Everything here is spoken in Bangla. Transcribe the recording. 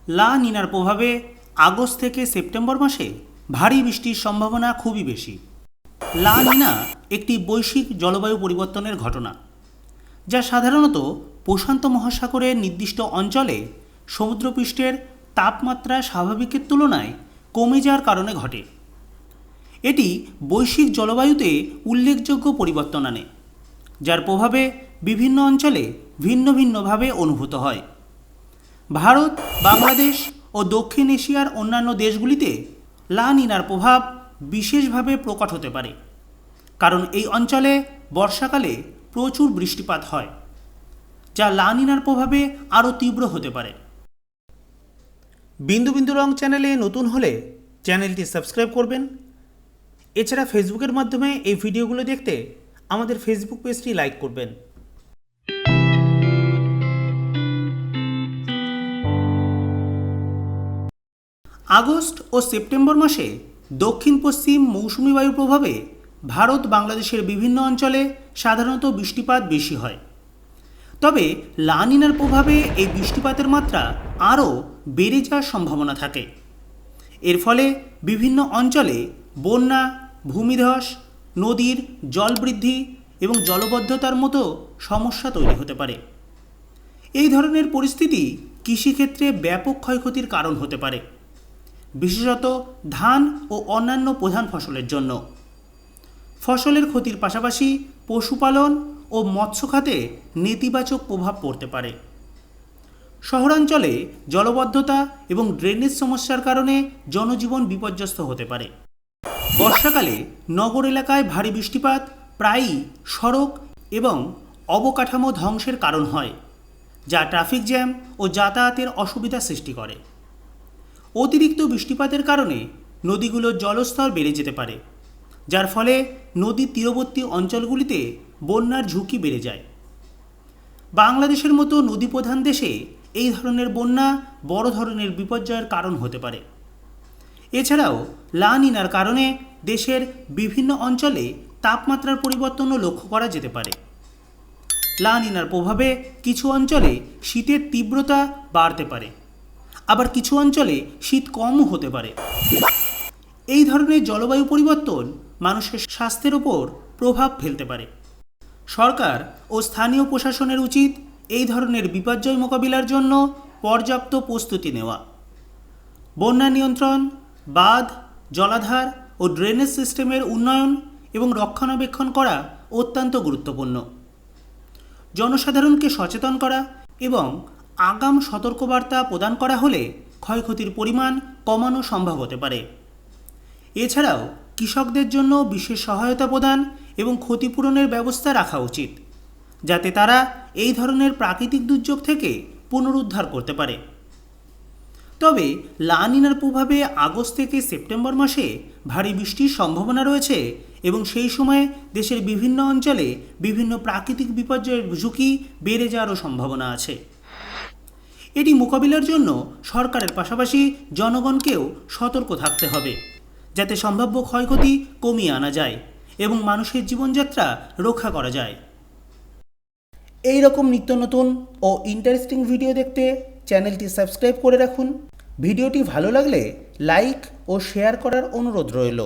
লা নিনার প্রভাবে আগস্ট থেকে সেপ্টেম্বর মাসে ভারী বৃষ্টির সম্ভাবনা খুবই বেশি। লা নিনা একটি বৈশ্বিক জলবায়ু পরিবর্তনের ঘটনা, যা সাধারণত প্রশান্ত মহাসাগরের নির্দিষ্ট অঞ্চলে সমুদ্রপৃষ্ঠের তাপমাত্রা স্বাভাবিকের তুলনায় কমে যাওয়ার কারণে ঘটে। এটি বৈশ্বিক জলবায়ুতে উল্লেখযোগ্য পরিবর্তন আনে, যার প্রভাবে বিভিন্ন অঞ্চলে ভিন্ন ভিন্নভাবে অনুভূত হয়। ভারত, বাংলাদেশ ও দক্ষিণ এশিয়ার অন্যান্য দেশগুলিতে লা নিনার প্রভাব বিশেষভাবে প্রকট হতে পারে, কারণ এই অঞ্চলে বর্ষাকালে প্রচুর বৃষ্টিপাত হয়, যা লা নিনার প্রভাবে আরও তীব্র হতে পারে। বিন্দু বিন্দু রং চ্যানেলে নতুন হলে চ্যানেলটি সাবস্ক্রাইব করবেন। এছাড়া ফেসবুকের মাধ্যমে এই ভিডিওগুলো দেখতে আমাদের ফেসবুক পেজটি লাইক করবেন। আগস্ট ও সেপ্টেম্বর মাসে দক্ষিণ পশ্চিম মৌসুমি বায়ুর প্রভাবে ভারত বাংলাদেশের বিভিন্ন অঞ্চলে সাধারণত বৃষ্টিপাত বেশি হয়। তবে লা নিনার প্রভাবে এই বৃষ্টিপাতের মাত্রা আরও বেড়ে যাওয়ার সম্ভাবনা থাকে। এর ফলে বিভিন্ন অঞ্চলে বন্যা, ভূমিধস, নদীর জল বৃদ্ধি এবং জলবদ্ধতার মতো সমস্যা তৈরি হতে পারে। এই ধরনের পরিস্থিতি কৃষিক্ষেত্রে ব্যাপক ক্ষয়ক্ষতির কারণ হতে পারে, বিশেষত ধান ও অন্যান্য প্রধান ফসলের জন্য। ফসলের ক্ষতির পাশাপাশি পশুপালন ও মৎস্য খাতে নেতিবাচক প্রভাব পড়তে পারে। শহরাঞ্চলে জলবদ্ধতা এবং ড্রেনেজ সমস্যার কারণে জনজীবন বিপর্যস্ত হতে পারে। বর্ষাকালে নগর এলাকায় ভারী বৃষ্টিপাত প্রায়ই সড়ক এবং অবকাঠামো ধ্বংসের কারণ হয়, যা ট্রাফিক জ্যাম ও যাতায়াতের অসুবিধা সৃষ্টি করে। অতিরিক্ত বৃষ্টিপাতের কারণে নদীগুলোর জলস্তর বেড়ে যেতে পারে, যার ফলে নদীর তীরবর্তী অঞ্চলগুলিতে বন্যার ঝুঁকি বেড়ে যায়। বাংলাদেশের মতো নদীপ্রধান দেশে এই ধরনের বন্যা বড় ধরনের বিপর্যয়ের কারণ হতে পারে। এছাড়াও লা নিনার কারণে দেশের বিভিন্ন অঞ্চলে তাপমাত্রার পরিবর্তনও লক্ষ্য করা যেতে পারে। লা নিনার প্রভাবে কিছু অঞ্চলে শীতের তীব্রতা বাড়তে পারে, আবার কিছু অঞ্চলে শীত কমও হতে পারে। এই ধরনের জলবায়ু পরিবর্তন মানুষের স্বাস্থ্যের ওপর প্রভাব ফেলতে পারে। সরকার ও স্থানীয় প্রশাসনের উচিত এই ধরনের বিপর্যয় মোকাবিলার জন্য পর্যাপ্ত প্রস্তুতি নেওয়া। বন্যা নিয়ন্ত্রণ, বাঁধ, জলাধার ও ড্রেনেজ সিস্টেমের উন্নয়ন এবং রক্ষণাবেক্ষণ করা অত্যন্ত গুরুত্বপূর্ণ। জনসাধারণকে সচেতন করা এবং আগাম সতর্কবার্তা প্রদান করা হলে ক্ষয়ক্ষতির পরিমাণ কমানো সম্ভব হতে পারে। এছাড়াও কৃষকদের জন্য বিশেষ সহায়তা প্রদান এবং ক্ষতিপূরণের ব্যবস্থা রাখা উচিত, যাতে তারা এই ধরনের প্রাকৃতিক দুর্যোগ থেকে পুনরুদ্ধার করতে পারে। তবে লা নিনার প্রভাবে আগস্ট থেকে সেপ্টেম্বর মাসে ভারী বৃষ্টির সম্ভাবনা রয়েছে এবং সেই সময়ে দেশের বিভিন্ন অঞ্চলে বিভিন্ন প্রাকৃতিক বিপর্যয়ের ঝুঁকি বেড়ে যাওয়ারও সম্ভাবনা আছে। এটি মোকাবিলার জন্য সরকারের পাশাপাশি জনগণকেও সতর্ক থাকতে হবে, যাতে সম্ভাব্য ক্ষয়ক্ষতি কমিয়ে আনা যায় এবং মানুষের জীবনযাত্রা রক্ষা করা যায়। এই রকম নিত্য নতুন ও ইন্টারেস্টিং ভিডিও দেখতে চ্যানেলটি সাবস্ক্রাইব করে রাখুন। ভিডিওটি ভালো লাগলে লাইক ও শেয়ার করার অনুরোধ রইল।